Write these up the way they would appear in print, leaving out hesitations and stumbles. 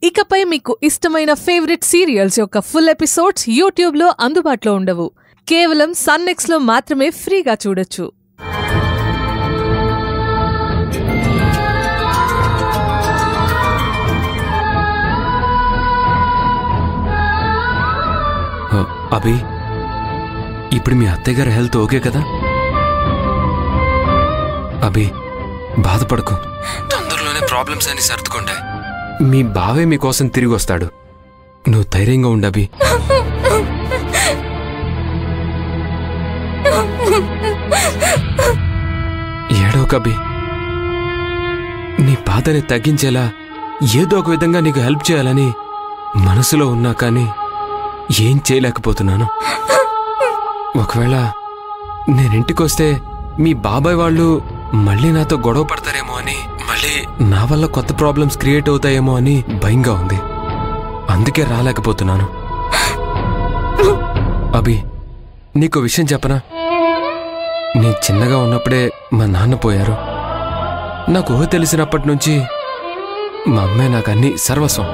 ఇకపై మీకు ఇష్టమైన ఫేవరెట్ సీరియల్స్ యొక్క ఫుల్ ఎపిసోడ్స్ యూట్యూబ్లో అందుబాటులో ఉండవు. కేవలం సన్నెక్స్లో మాత్రమే ఫ్రీగా చూడొచ్చు. అభి, ఇప్పుడు మీ అత్తయ్య గారి హెల్త్ ఓకే కదా? అభి, బాధపడకు, తొందరలోనే ప్రాబ్లమ్స్ అన్ని సర్దుకుంటాయి. మీ బావే మీకోసం తిరిగి వస్తాడు. నువ్వు ధైర్యంగా ఉండు అభి. ఏడోక అభి, నీ బాధని తగ్గించేలా ఏదో ఒక విధంగా నీకు హెల్ప్ చేయాలని మనసులో ఉన్నా కానీ ఏం చేయలేకపోతున్నాను. ఒకవేళ నేనింటికొస్తే మీ బాబాయ్ వాళ్ళు మళ్ళీ నాతో గొడవ పడతారేమో అని, మళ్ళీ నా వల్ల కొత్త ప్రాబ్లమ్స్ క్రియేట్ అవుతాయేమో అని భయంగా ఉంది. అందుకే రాలేకపోతున్నాను. అభి, నీకు విషయం చెప్పనా? నేను చిన్నగా ఉన్నప్పుడే మా నాన్న పోయారు. నాకు ఊహ తెలిసినప్పటి నుంచి మా అమ్మే నాకు అన్ని సర్వస్వం.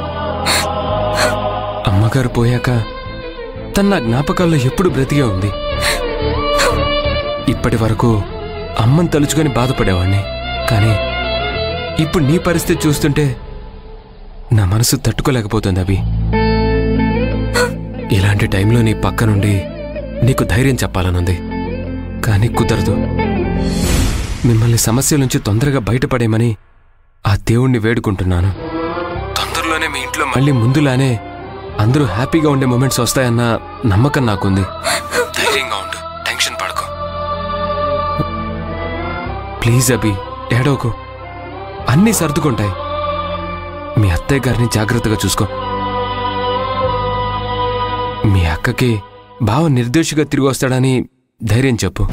అమ్మగారు పోయాక తన నా జ్ఞాపకాల్లో ఎప్పుడు బ్రతికే ఉంది. ఇప్పటి వరకు అమ్మని తలుచుకొని బాధపడేవాణ్ణి. కానీ ఇప్పుడు నీ పరిస్థితి చూస్తుంటే నా మనసు తట్టుకోలేకపోతుంది అభి. ఇలాంటి టైంలో నీ పక్క నుండి నీకు ధైర్యం చెప్పాలనుంది, కానీ కుదరదు. మిమ్మల్ని సమస్యల నుంచి తొందరగా బయటపడేమని ఆ దేవుణ్ణి వేడుకుంటున్నాను. తొందరలోనే మీ ఇంట్లో మళ్ళీ ముందులానే అందరూ హ్యాపీగా ఉండే మూమెంట్స్ వస్తాయన్న నమ్మకం నాకుంది. ధైర్యంగా ఉండు, టెన్షన్ పడకు. ప్లీజ్ అభి, ఏడవకు, అన్నీ సర్దుకుంటాయి. మీ అత్తయ్య గారిని జాగ్రత్తగా చూసుకో. మీ అక్కకి బావ నిర్దోషిగా తిరిగి వస్తాడని ధైర్యం చెప్పు.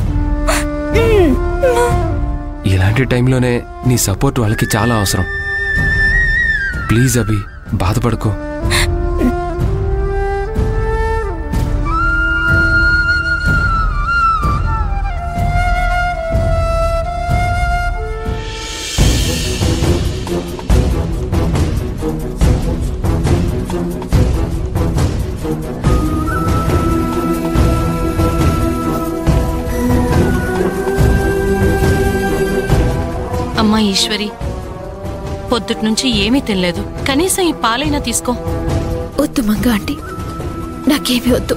ఇలాంటి టైంలోనే నీ సపోర్ట్ వాళ్ళకి చాలా అవసరం. ప్లీజ్ అభి, బాధపడకు. అమ్మా ఈశ్వరి, పొద్దుట్నుంచి ఏమీ తినలేదు, కనీసం ఈ పాలైనా తీసుకో. వద్దు మంగ ఆంటీ, నాకేమీ వద్దు.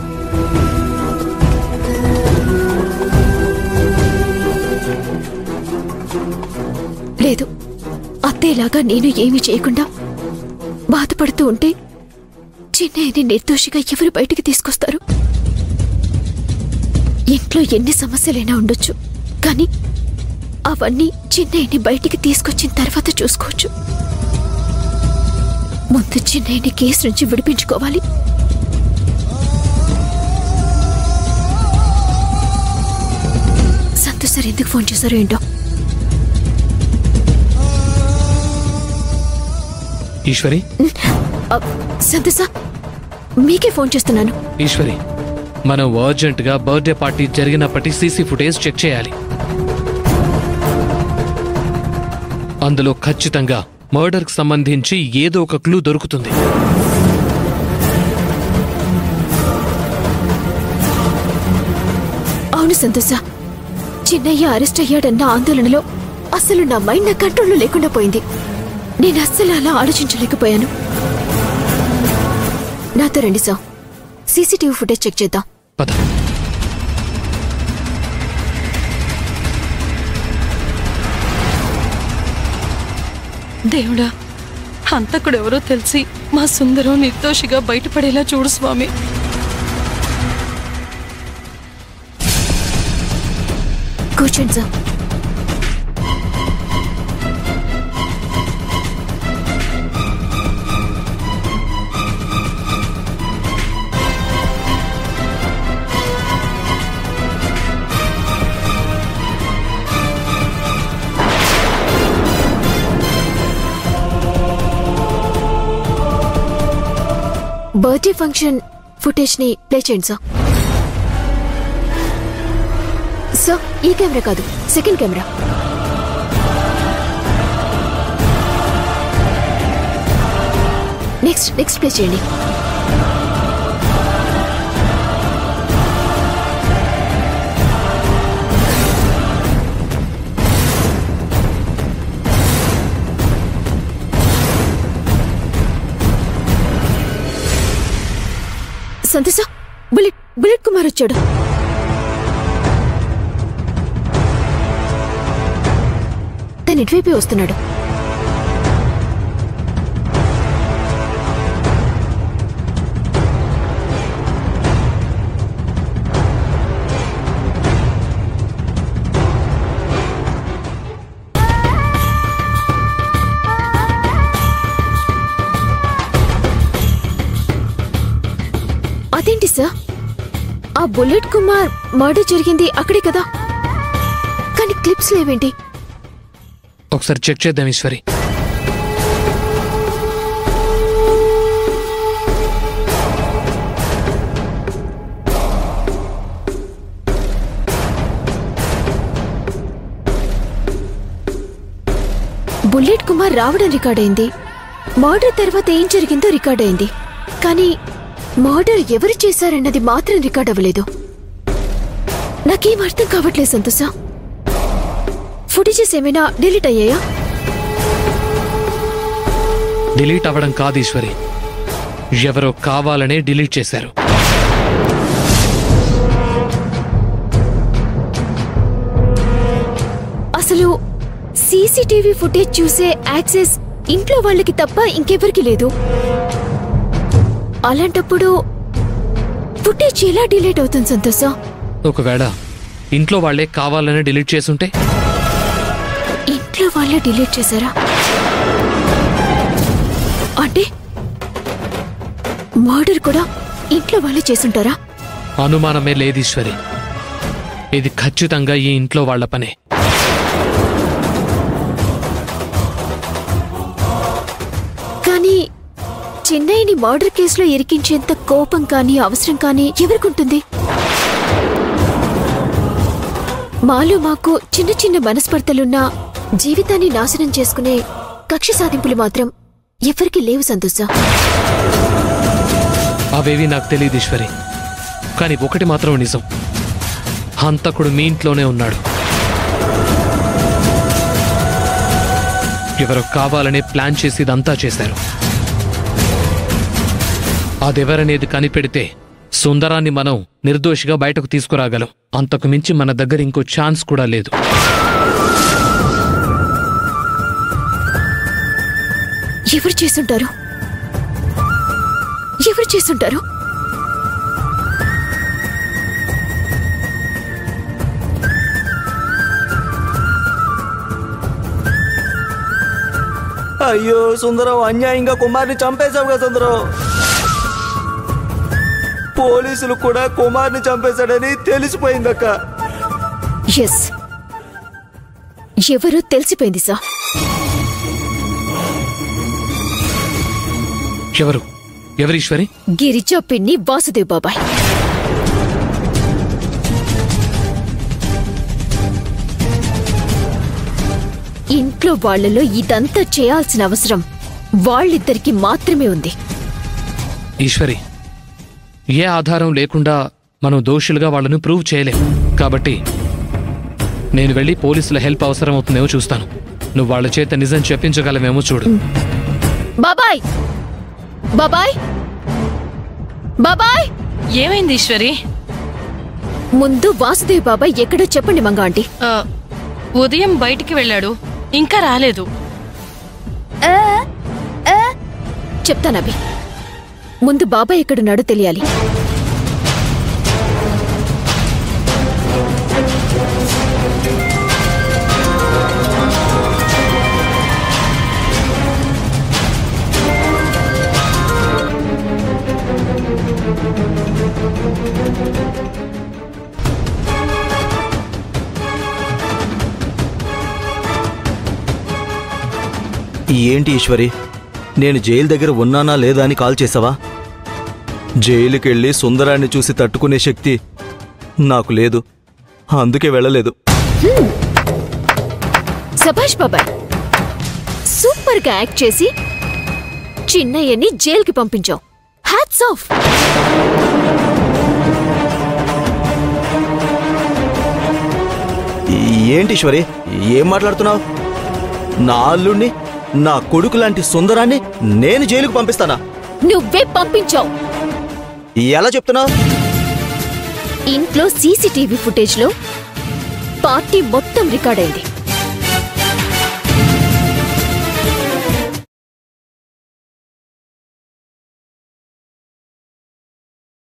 లేదు, అత్తేలాగా నేను ఏమీ చేయకుండా బాధపడుతూ ఉంటే చిన్నయ్యని నిర్దోషిగా ఎవరు బయటికి తీసుకొస్తారు? ఇంట్లో ఎన్ని సమస్యలైనా ఉండొచ్చు, కానీ అవన్నీ చిన్నయ్యని బయటికి తీసుకొచ్చిన తర్వాత చూసుకోవచ్చు. ముందు చిన్నయ్యని కేసు నుంచి విడిపించుకోవాలి. సంతోష్ సార్ ఎందుకు ఫోన్ చేశారో ఏంటో. ఈశ్వరి, సంతోష్ సార్, మీకే ఫోన్ చేస్తున్నాను. ఈశ్వరి, మనం అర్జెంటుగా బర్త్డే పార్టీ జరిగినప్పటి సీసీ ఫుటేజ్ చెక్ చేయాలి. అందులో ఖచ్చితంగా మర్డర్కి సంబంధించి ఏదో ఒక క్లూ దొరుకుతుంది. అవును సంతోష, చిన్నయ్య అరెస్ట్ అయ్యాడన్న ఆందోళనలో అసలు నా మైండ్ నా కంట్రోల్లో లేకుండా పోయింది. నేను అస్సలు అలా ఆలోచించలేకపోయాను. నాతో రండి సార్, సీసీటీవీ ఫుటేజ్ చెక్ చేద్దాం. పద. దేవుడా, హంతకుడెవరో తెలిసి మా సుందరం నిర్దోషిగా బయటపడేలా చూడు స్వామి. కూర్చోండి సార్. బర్త్డే ఫంక్షన్ ఫుటేజ్ ని ప్లే చేయండి సార్. సార్, ఈ కెమెరా కాదు, సెకండ్ కెమెరా. నెక్స్ట్ ప్లే చేయండి. సంతోష, బుల్లెట్ కుమార్ వచ్చాడు. తను ఇటువైపే వస్తున్నాడు. అదేంటి సార్, ఆ బుల్లెట్ కుమార్ మర్డర్ జరిగింది అక్కడే కదా, కానీ క్లిప్స్ లేవేంటి? ఒకసారి చెక్ చేద్దాం ఈశ్వరి. బుల్లెట్ కుమార్ రావడం రికార్డ్ అయింది, మర్డర్ తర్వాత ఏం జరిగిందో రికార్డ్ అయింది, కానీ మర్డర్ ఎవరు చేశారన్నది మాత్రం రికార్డ్ అవ్వలేదు. నాకేం అర్థం కావట్లేదు సంతోష. ఫుటేజెస్ ఏమైనా డిలీట్ అయ్యాయా? డిలీట్ అవ్వడం కాదు ఈశ్వరి, ఎవరో కావాలనే డిలీట్ చేశారు. అసలు సీసీటీవీ ఫుటేజ్ చూసే యాక్సెస్ ఇంట్లో వాళ్ళకి తప్ప ఇంకెవరికి లేదు. అలాంటప్పుడు ఫుటేజ్ ఎలా డిలీట్ అవుతుంది సంతోష? ఒకవేళ ఇంట్లో వాళ్లే కావాలనే డిలీట్ చేసుంటే? ఇంట్లో వాళ్ళే డిలీట్ చేశారా అంటే మర్డర్ కూడా ఇంట్లో వాళ్ళే చేసుంటారా? అనుమానమే లేదు ఈశ్వరి, ఇది ఖచ్చితంగా ఈ ఇంట్లో వాళ్ల పనే. కానీ చెన్నైని మర్డర్ కేసులో ఇరికించేంత కోపం కానీ అవసరం కానీ ఎవరికుంటుంది? మాలో మాకు చిన్న చిన్న మనస్పర్ధలున్నా జీవితాన్ని నాశనం చేసుకునే కక్ష సాధింపులు మాత్రం ఎవరికి లేవు సంతోష. అవేవి నాకు తెలియదు ఈశ్వరి, కానీ ఒకటి మాత్రం నిజం, హంతకుడు మీ ఇంట్లోనే ఉన్నాడు. ఎవరో కావాలనే ప్లాన్ చేసి ఇదంతా చేశారు. అదెవరనేది కనిపెడితే సుందరాన్ని మనం నిర్దోషిగా బయటకు తీసుకురాగలం. అంతకు మించి మన దగ్గర ఇంకో ఛాన్స్ కూడా లేదు. ఎవరు చేసుంటారు? ఎవరు చేసుంటారు? అయ్యో సుందరం, అన్యాయంగా కుమార్ని చంపేశావుగా సుందరం. పోలీసులు కూడా కుమార్ని చంపేశాడని తెలిసిపోయిందక్క. ఎస్, ఎవరు తెలిసిపోయింది సార్. ఎవరు ఈశ్వరి? గిరిజా పిన్ని వాసుదేవ్ బాబాయ్. ఇంట్లో వాళ్లలో ఇదంతా చేయాల్సిన అవసరం వాళ్ళిద్దరికి మాత్రమే ఉంది. ఈశ్వరి, ఏ ఆధారం లేకుండా మనం దోషులుగా వాళ్ళను ప్రూవ్ చేయలేం. కాబట్టి నేను వెళ్ళి పోలీసుల హెల్ప్ అవసరమవుతుందేమో చూస్తాను. నువ్వు వాళ్ళ చేత నిజం చెప్పించగలవేమో చూడు. బాబాయ్, బాబాయ్, బాబాయ్. ఏమైంది ఈశ్వరి? ముందు వాసుదేవ్ బాబాయ్ ఎక్కడో చెప్పండి మంగా ఆంటీ. ఉదయం బయటికి వెళ్ళాడు, ఇంకా రాలేదు. చెప్తానవి, ముందు బాబాయ్ ఎక్కడున్నాడో తెలియాలి. ఏంటి ఈశ్వరి, నేను జైలు దగ్గర ఉన్నానా లేదా అని కాల్ చేసావా? జైలుకెళ్ళి సుందరాన్ని చూసి తట్టుకునే శక్తి నాకు లేదు, అందుకే వెళ్ళలేదు. సభాష్ బాబాయ్, సూపర్ గా యాక్ట్ చేసి చిన్నయ్యని జైలుకి పంపించావు. Hats off. ఏంటి ఈశ్వరి, ఏం మాట్లాడుతున్నావు? నా అల్లుణ్ణి, నా కొడుకు లాంటి సుందరాన్ని నేను జైలుకు పంపిస్తానా? నువ్వే పంపించావు. ఎలా చెప్తున్నావు? ఇంట్లో సీసీటీవీ ఫుటేజ్ లో పార్టీ మొత్తం రికార్డ్ అయింది.